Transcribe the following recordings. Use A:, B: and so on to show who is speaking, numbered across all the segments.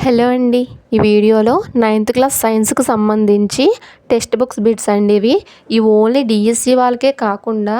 A: Hello అండి. ఈ వీడియోలో 9th క్లాస్ సైన్స్కి సంబంధించి టెక్స్ట్ బుక్స్ బిట్స్ అండి. ఇవి ఓన్లీ డిఎస్సి వాళ్ళకే కాకుండా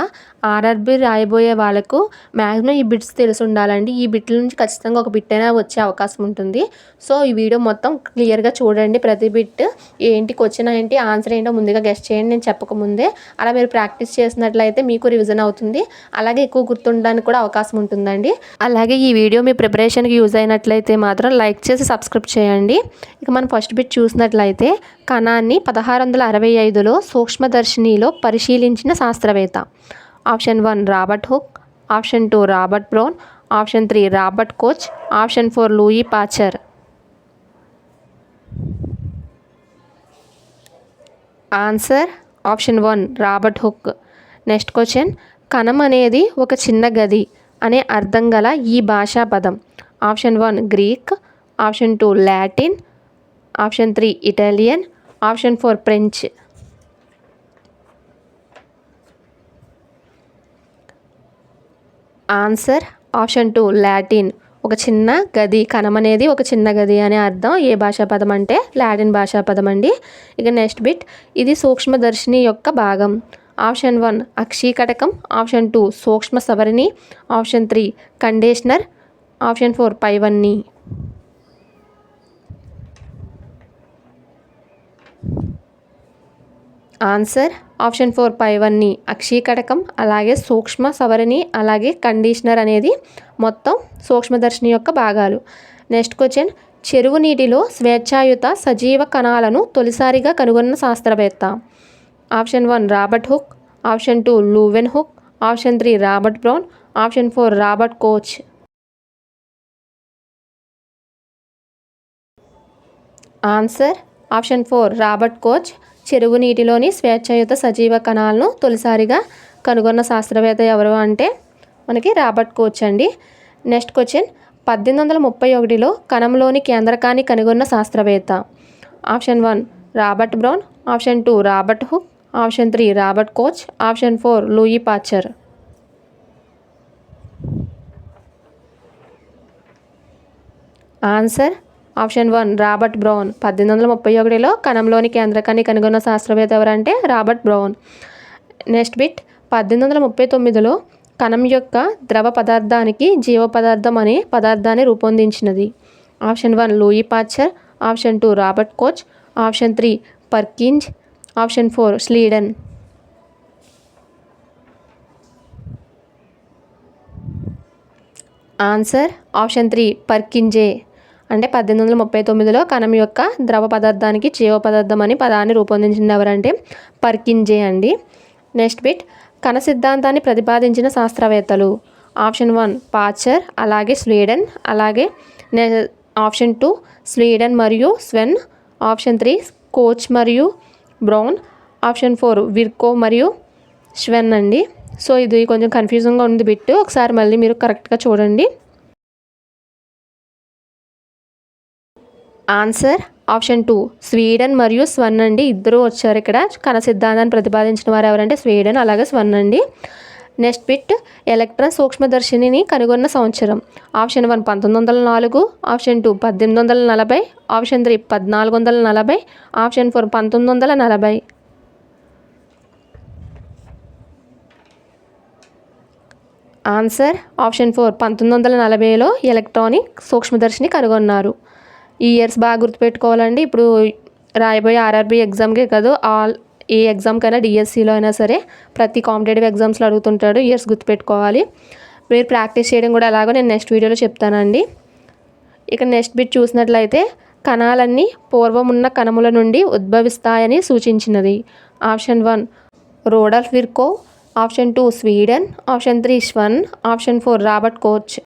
A: ఆర్ఆర్బి రాయబోయే వాళ్ళకు మ్యాక్సిమం ఈ బిట్స్ తెలిసి ఉండాలండి. ఈ బిట్ల నుంచి ఖచ్చితంగా ఒక బిట్ అయినా వచ్చే అవకాశం ఉంటుంది. సో ఈ వీడియో మొత్తం క్లియర్గా చూడండి. ప్రతి బిట్ ఏంటి, క్వశ్చన్ ఏంటి, ఆన్సర్ ఏంటో ముందుగా గెస్ట్ చేయండి నేను చెప్పకముందే. అలా మీరు ప్రాక్టీస్ చేసినట్లయితే మీకు రివిజన్ అవుతుంది. అలాగే ఎక్కువ గుర్తుండడానికి కూడా అవకాశం ఉంటుందండి. అలాగే ఈ వీడియో మీ ప్రిపరేషన్కి యూజ్ అయినట్లయితే మాత్రం లైక్ చేసి సబ్స్క్రైబ్ చేయండి. ఇక మనం ఫస్ట్ బిట్ చూసినట్లయితే, కణాన్ని 1665లో సూక్ష్మదర్శినిలో పరిశీలించిన శాస్త్రవేత్త. Option 1 Robert Hooke, option 2 Robert Brown, option 3 Robert Koch, option 4 Louis Pasteur. Answer option 1 Robert Hooke. Next question, కణం అనేది ఒక చిన్న గది అనే అర్థం గల ఈ భాషా పదం. Option 1 Greek, option 2 Latin, option 3 Italian, option 4 French. Answer option 2 Latin. ఒక చిన్న గది, కణం అనేది ఒక చిన్న గది అనే అర్థం ఏ భాషా పదం అంటే లాటిన్ భాషా పదం అండి. ఇక నెక్స్ట్ బిట్, ఇది సూక్ష్మదర్శిని యొక్క భాగం. ఆప్షన్ 1 అక్షికటకం, ఆప్షన్ 2 సూక్ష్మ సవరిణి, ఆప్షన్ 3 కండీషనర్, ఆప్షన్ 4 పైవన్నీ. ఆన్సర్ ఆప్షన్ 4 పైవన్నీ. అక్షికటకం, అలాగే సూక్ష్మ సవరిణి, అలాగే కండీషనర్ అనేది మొత్తం సూక్ష్మదర్శిని యొక్క భాగాలు. నెక్స్ట్ క్వశ్చన్, చెరువు నీటిలో స్వేచ్ఛాయుత సజీవ కణాలను తొలిసారిగా కనుగొన్న శాస్త్రవేత్త. Option 1 Robert Hooke, option 2 Leeuwenhoek, option 3 Robert Brown, option 4 Robert Koch. Answer option 4 Robert Koch. చెరువు నీటిలోని స్వేచ్ఛాయుత సజీవ కణాలను తొలిసారిగా కనుగొన్న శాస్త్రవేత్త ఎవరు అంటే మనకి రాబర్ట్ కోచ్ అండి. నెక్స్ట్ క్వశ్చన్, 1831లో కణంలోని కేంద్రకాన్ని కనుగొన్న శాస్త్రవేత్త. Option 1 Robert Brown, option 2 Robert Hooke, option 3 Robert Koch, option 4 Louis Pasteur. Answer option 1 Robert Brown. 1831లో కణంలోని కేంద్రకాన్ని కనుగొన్న శాస్త్రవేత్త ఎవరంటే రాబర్ట్ బ్రౌన్. నెక్స్ట్ బిట్, 1839లో కణం యొక్క ద్రవ పదార్థానికి జీవ పదార్థం అనే పదార్థాన్ని రూపొందించినది. Option 1 Louis Pasteur, option 2 Robert Koch, option 3 Purkinje, option 4 Schleiden. Answer option 3 పర్కిన్జే. అంటే 1839లో కణం యొక్క ద్రవ పదార్థానికి జీవ పదార్థం అని పదాన్ని రూపొందించింది ఎవరంటే పర్కిన్జే అండి. నెక్స్ట్ బిట్, కణ సిద్ధాంతాన్ని ప్రతిపాదించిన శాస్త్రవేత్తలు. ఆప్షన్ 1 పాచర్, అలాగే స్వీడన్, అలాగే ఆప్షన్ 2 స్వీడన్ మరియు స్వెన్, ఆప్షన్ 3 కోచ్ మరియు బ్రౌన్, ఆప్షన్ 4 విర్కో మరియు స్వెన్ అండి. సో ఇది కొంచెం కన్ఫ్యూజన్గా ఉంది బిట్, ఒకసారి మళ్ళీ మీరు కరెక్ట్గా చూడండి. ఆన్సర్ ఆప్షన్ 2 స్వీడన్ మరియు స్వన్ అండి. ఇద్దరు వచ్చారు ఇక్కడ. కణ సిద్ధాంతాన్ని ప్రతిపాదించిన వారు ఎవరంటే స్వీడన్, అలాగే స్వన్ అండి. నెక్స్ట్ బిట్, ఎలక్ట్రాన్ సూక్ష్మదర్శినిని కనుగొన్న సంవత్సరం. Option 1 1904, option 2 1840, option 3 1440, option 4 1940. Answer option 4 1940లో ఎలక్ట్రానిక్ సూక్ష్మదర్శిని కనుగొన్నారు. ఈ ఇయర్స్ బాగా గుర్తుపెట్టుకోవాలండి. ఇప్పుడు రాయబోయే ఆర్ఆర్బీ ఎగ్జామ్కే కాదు, ఏ ఎగ్జామ్కైనా డిఎస్సిలో అయినా సరే ప్రతి కాంపిటేటివ్ ఎగ్జామ్స్లో అడుగుతుంటాడు. ఇయర్స్ గుర్తుపెట్టుకోవాలి. మీరు ప్రాక్టీస్ చేయడం కూడా ఎలాగో నేను నెక్స్ట్ వీడియోలో చెప్తానండి. ఇక నెక్స్ట్ బిట్ చూసినట్లయితే, కణాలన్నీ పూర్వం ఉన్న కణముల నుండి ఉద్భవిస్తాయని సూచించినది. Option 1 Rudolf Virchow, option 2 Schleiden, option 3 Schwann, option 4 Robert Koch.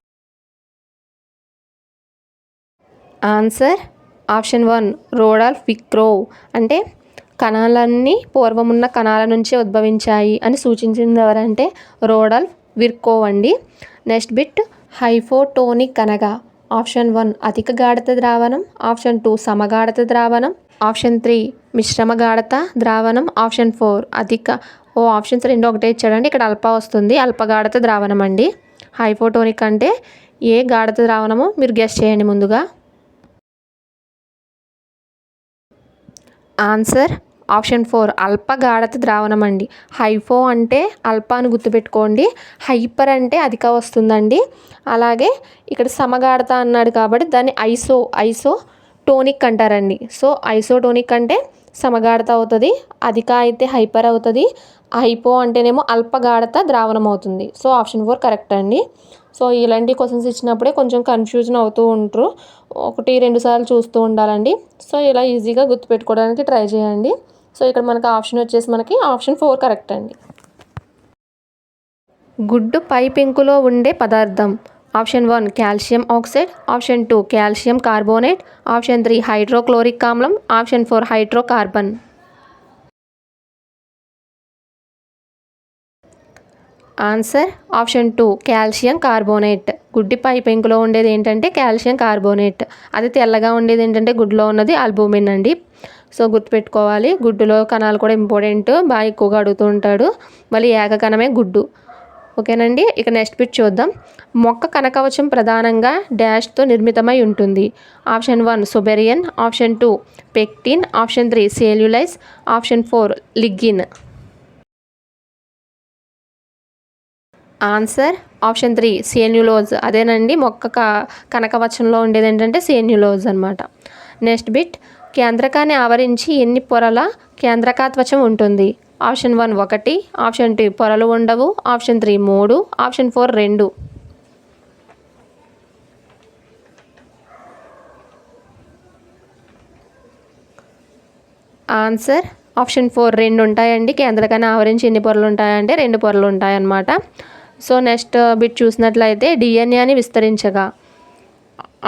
A: Answer option 1 Rudolf Virchow. అంటే కణాలన్నీ పూర్వమున్న కణాల నుంచి ఉద్భవించాయి అని సూచించింది ఎవరంటే రూడాల్ఫ్ విర్కో అండి. నెక్స్ట్ బిట్, హైపోటోనిక్ అనగా. ఆప్షన్ 1 అధిక గాఢత ద్రావణం, ఆప్షన్ 2 సమగాఢత ద్రావణం, ఆప్షన్ 3 మిశ్రమ గాఢత ద్రావణం, ఆప్షన్ 4 అధిక ఆప్షన్స్ రెండు ఒకటే ఇచ్చాడండి. ఇక్కడ అల్ప వస్తుంది, అల్పగాఢత ద్రావణం అండి. హైపోటోనిక్ అంటే ఏ గాఢత ద్రావణమో మీరు గెస్ చేయండి ముందుగా. ఆన్సర్ ఆప్షన్ 4 అల్ప గాఢత ద్రావణం అండి. హైపో అంటే అల్ప అని గుర్తుపెట్టుకోండి. హైపర్ అంటే అధిక వస్తుందండి. అలాగే ఇక్కడ సమగాఢత అన్నాడు కాబట్టి దాన్ని ఐసోటోనిక్ అంటారండి. సో ఐసోటోనిక్ అంటే సమగాఢత అవుతుంది, అధిక అయితే హైపర్ అవుతుంది, హైపో అంటేనేమో అల్ప గాఢత ద్రావణం అవుతుంది. సో ఆప్షన్ 4 కరెక్ట్ అండి. సో ఇలాంటి క్వశ్చన్స్ ఇచ్చినప్పుడే కొంచెం కన్ఫ్యూజన్ అవుతూ ఉంటారు. 1-2 సార్లు చూస్తూ ఉండాలండి. సో ఇలా ఈజీగా గుర్తుపెట్టుకోవడానికి ట్రై చేయండి. సో ఇక్కడ మనకి ఆప్షన్ వచ్చేసి మనకి ఆప్షన్ 4 కరెక్ట్ అండి. గుడ్డు పై పెంకులో ఉండే పదార్థం. Option 1 calcium oxide, option 2 calcium carbonate, option 3 hydrochloric ఆమ్లం, option 4 hydrocarbon. Answer option 2 calcium carbonate. గుడ్డి పై పెంకులో ఉండేది ఏంటంటే కాల్షియం కార్బోనేట్. అది తెల్లగా ఉండేది ఏంటంటే గుడ్డులో ఉన్నది ఆల్బుమిన్ అండి. సో గుర్తుపెట్టుకోవాలి. గుడ్డులో కణాలు కూడా ఇంపార్టెంట్, బాగా ఎక్కువగా అడుగుతూ ఉంటాడు. మళ్ళీ ఏకకణమే గుడ్డు. ఓకేనండి. ఇక నెక్స్ట్ బిట్ చూద్దాం. మొక్క కనకవచం ప్రధానంగా డాష్తో నిర్మితమై ఉంటుంది. Option 1 suberin, option 2 pectin, option 3 cellulose, option 4 lignin. Answer option 3 cellulose. అదేనండి మొక్క కనకవచంలో ఉండేది ఏంటంటే సెల్యులోజ్ అనమాట. Next bit. కేంద్రకాన్ని ఆవరించి ఎన్ని పొరల కేంద్రకాత్వచం ఉంటుంది? ఆప్షన్ 1 1, ఆప్షన్ 2 పొరలు ఉండవు, ఆప్షన్ 3 3, ఆప్షన్ 4 2. ఆన్సర్ ఆప్షన్ 4 2 ఉంటాయండి. కేంద్రకాన్ని ఆవరించి ఎన్ని పొరలు ఉంటాయంటే 2 పొరలు ఉంటాయన్నమాట. సో నెక్స్ట్ బిట్ చూసినట్లయితే డిఎన్ఏని విస్తరించగా.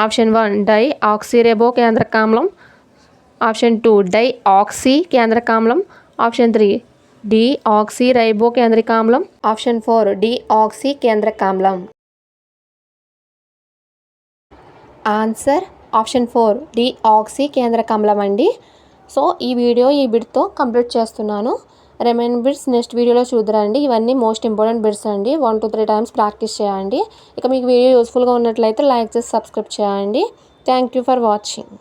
A: ఆప్షన్ 1 డై ఆక్సిరైబో కేంద్రకామ్లం, ఆప్షన్ 2 డై ఆక్సీ కేంద్రకామ్లం, ఆప్షన్ 3 డి ఆక్సిరైబో కేంద్రకామ్లం, ఆప్షన్ 4 డి ఆక్సీ కేంద్రకామ్లం. ఆన్సర్ ఆప్షన్ 4 డి ఆక్సీ కేంద్రకామ్లం అండి. సో ఈ బిట్తో కంప్లీట్ చేస్తున్నాను. రిమైనింగ్ బిట్స్ నెక్స్ట్ వీడియోలో చూద్దారండి. ఇవన్నీ మోస్ట్ ఇంపార్టెంట్ బిట్స్ అండి. 1 to 3 టైమ్స్ ప్రాక్టీస్ చేయండి. ఇక మీకు వీడియో యూస్ఫుల్గా ఉన్నట్లయితే లైక్ చేసి సబ్స్క్రైబ్ చేయండి. Thank you for watching.